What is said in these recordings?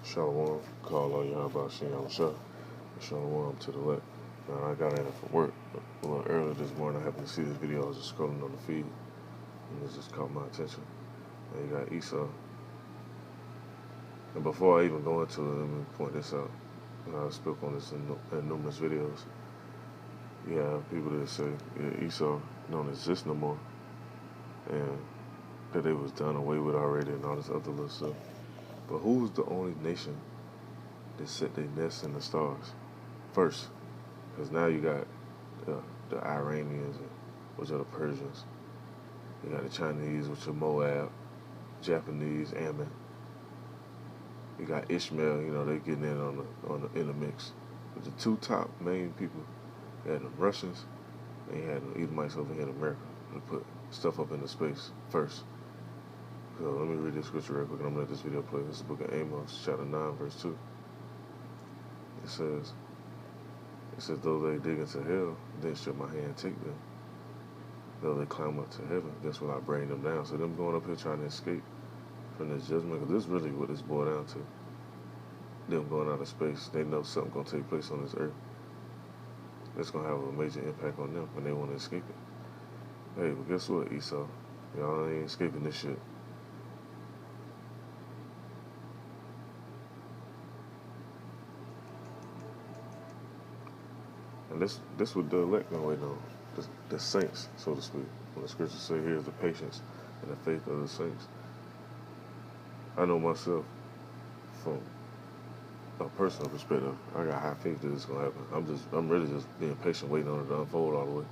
Shalom, call all y'all about Shalom Shah. Shalom to the left. Now I got in from work a little early this morning. I happened to see this video. I was just scrolling on the feed, and it just caught my attention. And you got Esau. And before I even go into it, let me point this out. I spoke on this in numerous videos. You have people that say Esau don't exist no more, and that they was done away with already and all this other little stuff. But who's the only nation that set their nests in the stars first? Because now you got the Iranians, which are the Persians. You got the Chinese, which are Moab, Japanese, Ammon. You got Ishmael. You know, they getting in in the mix. But the two top main people, you had the Russians, and you had the Edomites over here in America to put stuff up into space first. So let me read this scripture real quick, and I'm going to let this video play. This is the book of Amos, chapter 9, verse 2. It says, though they dig into hell, then shall my hand take them. Though they climb up to heaven, that's when I bring them down. So them going up here trying to escape from this judgment, because this is really what it's boiled down to. Them going out of space, they know something's going to take place on this earth. It's going to have a major impact on them, and they want to escape it. Hey, but guess what, Esau? Y'all ain't escaping this shit. And this what the elect gonna wait on, the saints, so to speak. When the scriptures say, here's the patience and the faith of the saints. I know myself, from a personal perspective, I got high faith that it's gonna happen. I'm really just being patient, waiting on it to unfold all the way.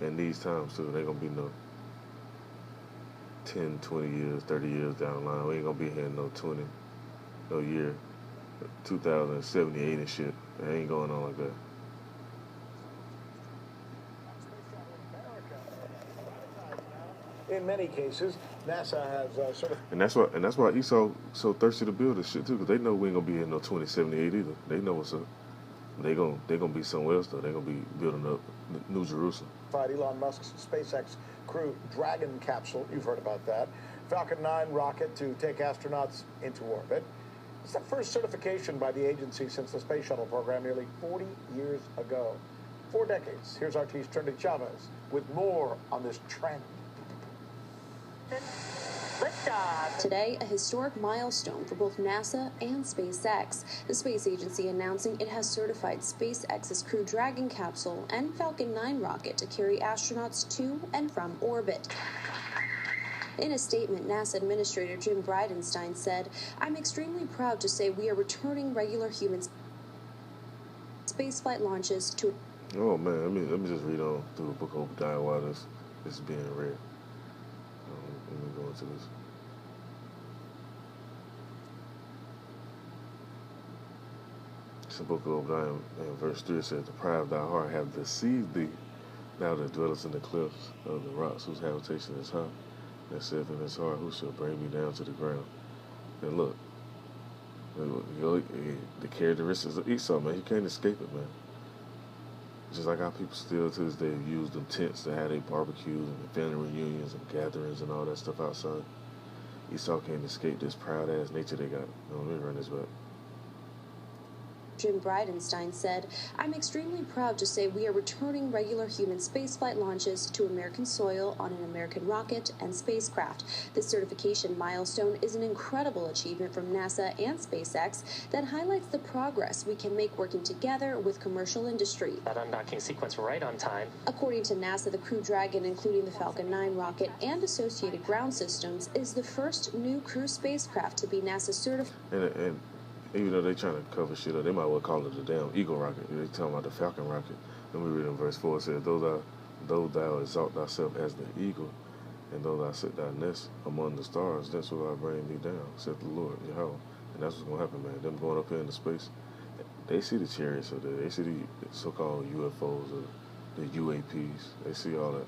And these times too, they gonna be no 10, 20 years, 30 years down the line. We ain't gonna be here in no year 2078 and shit. It ain't going on like that. In many cases, NASA has sort of... And that's why Esau so thirsty to build this shit too, because they know we ain't gonna be here in no 2078 either. They know what's up. They gonna be somewhere else though. They gonna be building up New Jerusalem. Elon Musk's SpaceX Crew Dragon capsule, you've heard about that. Falcon 9 rocket to take astronauts into orbit. It's the first certification by the agency since the space shuttle program nearly 40 years ago. 4 decades. Here's RT's Trinity Chavez with more on this trend. Today, a historic milestone for both NASA and SpaceX. The space agency announcing it has certified SpaceX's Crew Dragon capsule and Falcon 9 rocket to carry astronauts to and from orbit. In a statement, NASA Administrator Jim Bridenstine said, "I'm extremely proud to say we are returning regular human spaceflight launches to..." Oh man, let me just read on through the book of Obadiah while this is being read. Let me go into this. It's the book of Obadiah, and verse 3 says, "The pride of thy heart have deceived thee, thou that dwellest in the cliffs of the rocks, whose habitation is high. That saith in his heart, who shall bring me down to the ground?" And look, the characteristics of Esau, man, you can't escape it, man. Just like how people still to this day use them tents to have their barbecues and family reunions and gatherings and all that stuff outside. Esau can't escape this proud ass nature they got. Let me run this back. Jim Bridenstine said, "I'm extremely proud to say we are returning regular human spaceflight launches to American soil on an American rocket and spacecraft. This certification milestone is an incredible achievement from NASA and SpaceX that highlights the progress we can make working together with commercial industry." That undocking sequence right on time. According to NASA, the Crew Dragon, including the Falcon 9 rocket and associated ground systems, is the first new crew spacecraft to be NASA certified. And even though they trying to cover shit up, they might well call it the damn Eagle rocket. They talking about the Falcon rocket. Let me read in verse 4. It says, though thou exalt thyself as the eagle, and though thou set thy nest among the stars, that's will I bring thee down, said the Lord, Yahweh. And that's what's going to happen, man. Them going up here into space, they see the chariots up there. They see the so-called UFOs or the UAPs. They see all that.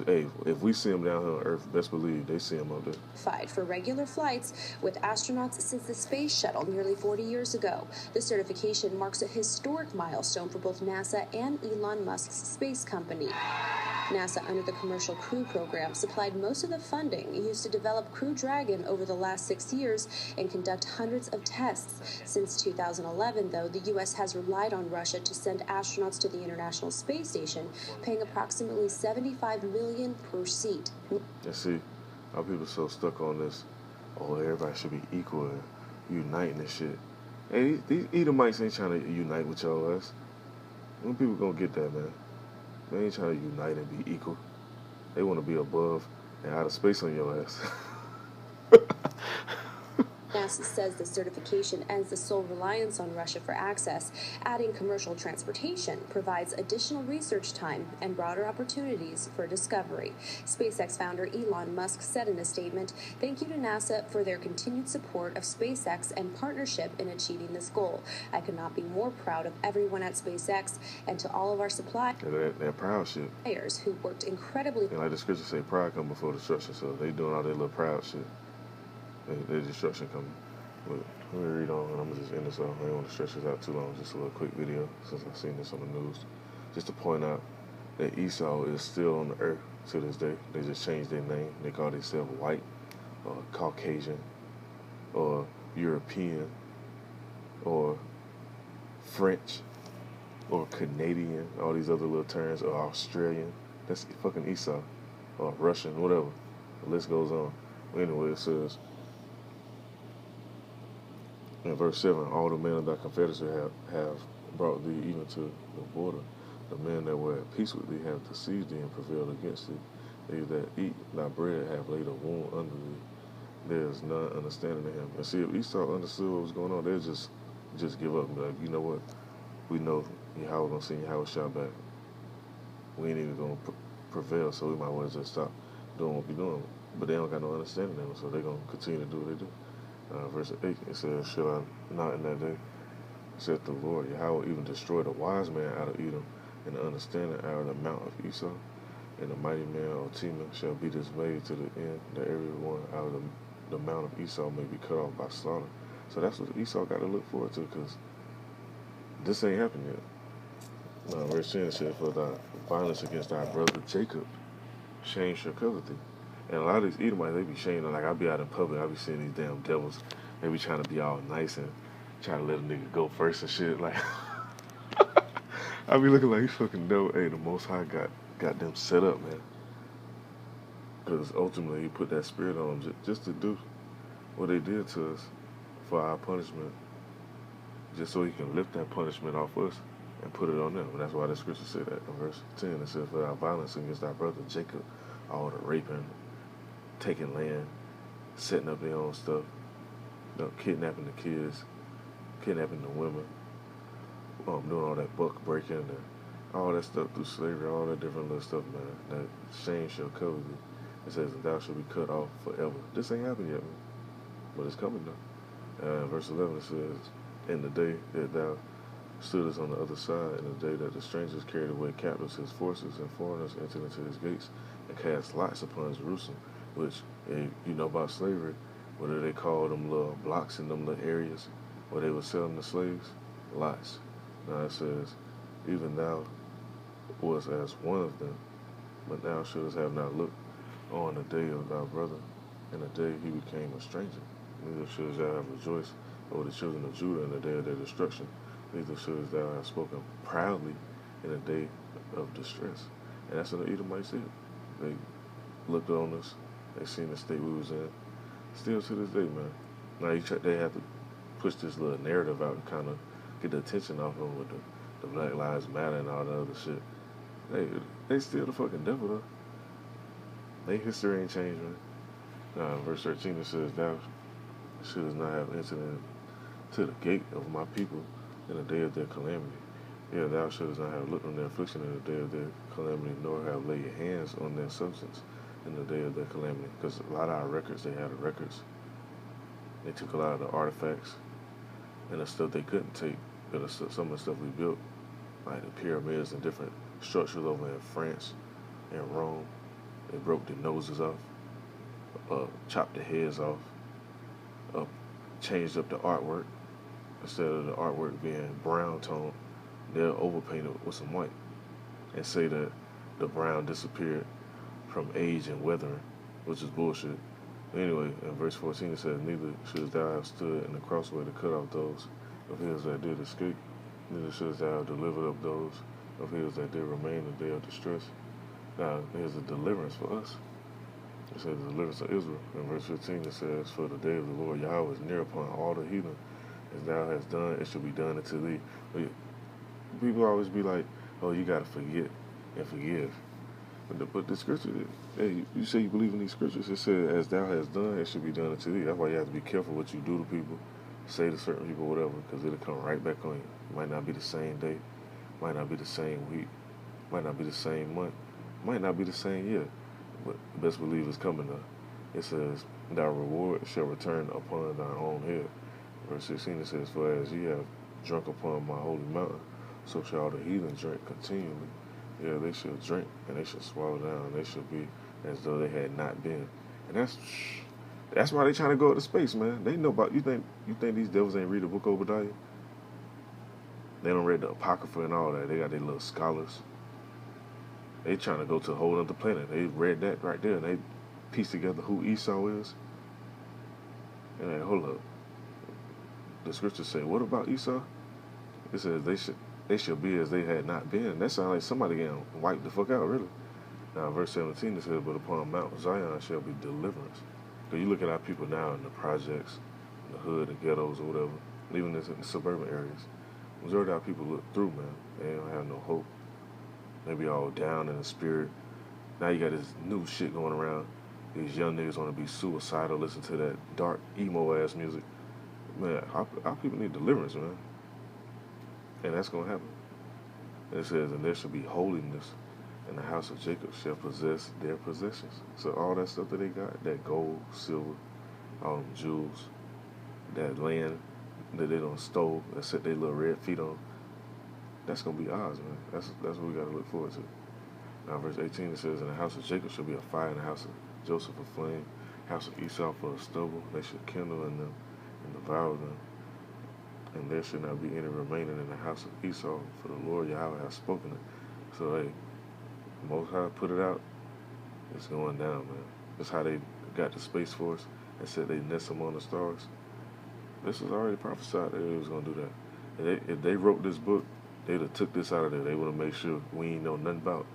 Hey, if we see them down here on Earth, best believe they see them up there. For regular flights with astronauts since the space shuttle nearly 40 years ago. The certification marks a historic milestone for both NASA and Elon Musk's space company. NASA, under the Commercial Crew Program, supplied most of the funding used to develop Crew Dragon over the last 6 years and conduct hundreds of tests. Since 2011, though, the U.S. has relied on Russia to send astronauts to the International Space Station, paying approximately $75 million per seat. And see, our people so stuck on this, oh, everybody should be equal and uniting and shit. Hey, these Edomites ain't trying to unite with your ass. When people gonna get that, man? They ain't trying to unite and be equal. They want to be above and out of space on your ass. NASA says the certification ends the sole reliance on Russia for access. Adding commercial transportation provides additional research time and broader opportunities for discovery. SpaceX founder Elon Musk said in a statement, "Thank you to NASA for their continued support of SpaceX and partnership in achieving this goal. I could not be more proud of everyone at SpaceX and to all of our suppliers that proud shit. Who worked incredibly." And like the scripture say, pride come before destruction, so they doing all their little proud shit. Their destruction coming. But let me read on, and I'm going to just end this off. I don't want to stretch this out too long. Just a little quick video, since I've seen this on the news. Just to point out that Esau is still on the earth to this day. They just changed their name. They call themselves white, or Caucasian, or European, or French, or Canadian, all these other little terms, or Australian. That's fucking Esau, or Russian, whatever. The list goes on. Anyway, it says, in verse 7, all the men of thy confederacy have brought thee even to the border. The men that were at peace with thee have deceived thee and prevailed against thee. They that eat thy bread have laid a wound under thee. There is none understanding of him. And see, if Esau understood what was going on, they'd just give up and be like, you know what? We know Yahweh gonna send Yahweh shot back. We ain't even gonna prevail, so we might as well just stop doing what we're doing. But they don't got no understanding of it, so they're gonna continue to do what they do. Verse 8, it says, shall I not in that day, saith the Lord, Yahweh even destroy the wise man out of Edom, and the understanding out of the mount of Esau, and the mighty man of Timon shall be dismayed to the end, that every one out of the mount of Esau may be cut off by slaughter. So that's what Esau got to look forward to, because this ain't happened yet. Verse 10 says, for thy violence against thy brother Jacob, shame shall cover thee. And a lot of these Edomites, they be shaming. Like, I be out in public, I be seeing these damn devils. They be trying to be all nice and trying to let a nigga go first and shit. Like, I be looking like, you fucking devil. Hey, the Most High got them set up, man. Because ultimately, he put that spirit on them just to do what they did to us for our punishment. Just so he can lift that punishment off us and put it on them. And that's why the scripture said that in verse 10. It says, for thy violence against thy brother Jacob, all the raping, taking land, setting up their own stuff, kidnapping the kids, kidnapping the women, doing all that buck breaking and all that stuff through slavery, all that different little stuff, man. That shame shall cover thee. It says, and thou shalt be cut off forever. This ain't happened yet, man, but it's coming now. Verse 11, it says, in the day that thou stoodest on the other side, in the day that the strangers carried away captives his forces, and foreigners entered into his gates, and cast lots upon Jerusalem, which, you know about slavery, what do they call them little blocks in them little areas where they were selling the slaves? Lots. Now it says, even thou was as one of them, but thou shouldst have not looked on the day of thy brother, and the day he became a stranger. Neither shouldst thou have rejoiced over the children of Judah in the day of their destruction. Neither shouldst thou have spoken proudly in the day of distress. And that's what the Edomites did. They looked on us. They seen the state we was in. Still to this day, man. Now they have to push this little narrative out and kind of get the attention off them with the Black Lives Matter and all the other shit. They still the fucking devil, though. Their history ain't changed, man. Verse 13, it says, thou shouldst not have entered into the gate of my people in the day of their calamity. Yeah, thou shouldst not have looked on their affliction in the day of their calamity, nor have laid your hands on their substance in the day of their calamity. Because a lot of our records, they had the records. They took a lot of the artifacts and the stuff they couldn't take. Some of the stuff we built, like the pyramids and different structures over in France and Rome. They broke their noses off, chopped their heads off, changed up the artwork. Instead of the artwork being brown tone, they'll overpaint it with some white and say that the brown disappeared from age and weathering, which is bullshit. Anyway, in verse 14 it says, neither shouldst thou have stood in the crossway to cut off those of his that did escape, neither shouldst thou have delivered up those of his that did remain in the day of distress. Now, there's a deliverance for us. It says the deliverance of Israel. In verse 15 it says, for the day of the Lord Yahweh is near upon all the heathen. As thou hast done, it shall be done unto thee. But people always be like, oh, you got to forget and forgive. But the scripture, hey, you say you believe in these scriptures. It says, as thou hast done, it shall be done unto thee. That's why you have to be careful what you do to people, say to certain people, whatever, because it'll come right back on you. It might not be the same day, might not be the same week, might not be the same month, might not be the same year, but best believe it's coming up. It says, thy reward shall return upon thine own head. Verse 16 it says, for as ye have drunk upon my holy mountain, so shall the heathen drink continually. Yeah, they shall drink and they shall swallow down. They shall be as though they had not been. And that's why they trying to go into space, man. They know about, you think these devils ain't read the book of Obadiah? They don't read the Apocrypha and all that. They got their little scholars. They trying to go to a whole other planet. They read that right there and they piece together who Esau is. And then, hold up. The scriptures say, what about Esau? It says they shall be as they had not been. That sounds like somebody getting wiped the fuck out, really. Now, verse 17 it says, but upon Mount Zion shall be deliverance. Because you look at our people now in the projects, in the hood, the ghettos, or whatever, even in the suburban areas. Majority of our people look through, man. They don't have no hope. They be all down in the spirit. Now you got this new shit going around. These young niggas want to be suicidal, listen to that dark, emo-ass music. Man, our people need deliverance, man. And that's going to happen. And it says, and there shall be holiness, and the house of Jacob shall possess their possessions. So all that stuff that they got, that gold, silver, all them jewels, that land that they done stole, that set their little red feet on, that's going to be ours, man. That's what we got to look forward to. Now, verse 18, it says, and the house of Jacob shall be a fire, and the house of Joseph a flame, house of Esau for a stubble. They shall kindle in them and devour them. And there should not be any remaining in the house of Esau, for the Lord Yahweh has spoken it. So, hey, Most High put it out, it's going down, man. That's how they got the Space Force and said they nest among the stars. This was already prophesied that they was going to do that. If they wrote this book, they'd have took this out of there. They would have made sure we ain't know nothing about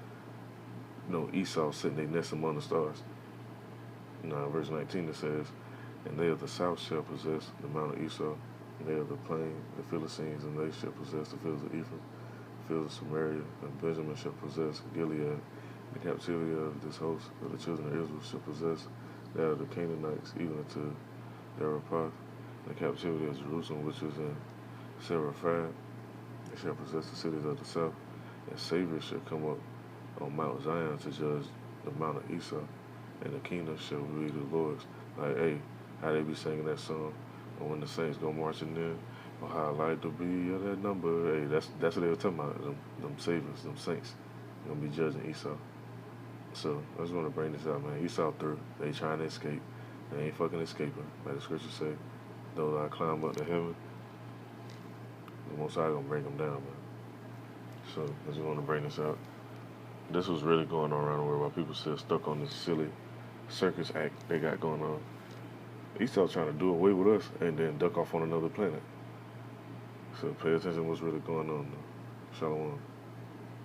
Esau sitting their nest among the stars. Now, verse 19 it says, and they of the south shall possess the mount of Esau, and they of the plain, the Philistines, and they shall possess the fields of Ephraim, the fields of Samaria, and Benjamin shall possess Gilead. The captivity of this host of the children of Israel shall possess that of the Canaanites, even unto Zarephath. The captivity of Jerusalem, which is in Seraphat, they shall possess the cities of the south, and Savior shall come up on Mount Zion to judge the mount of Esau, and the kingdom shall be the Lord's. Like, hey, how they be singing that song, or when the saints go marching in, or how I like to be of that number. Hey, that's what they were talking about. Them saviors, them saints, gonna be judging Esau. So I just want to bring this out, man. Esau through. They trying to escape. They ain't fucking escaping. Like the scriptures say, though I climb up to heaven, the Most High gonna bring them down, man. So I just want to bring this out. This was really going on around the world while people still stuck on this silly circus act they got going on. Esau trying to do away with us and then duck off on another planet. So pay attention to what's really going on, though. Shalom.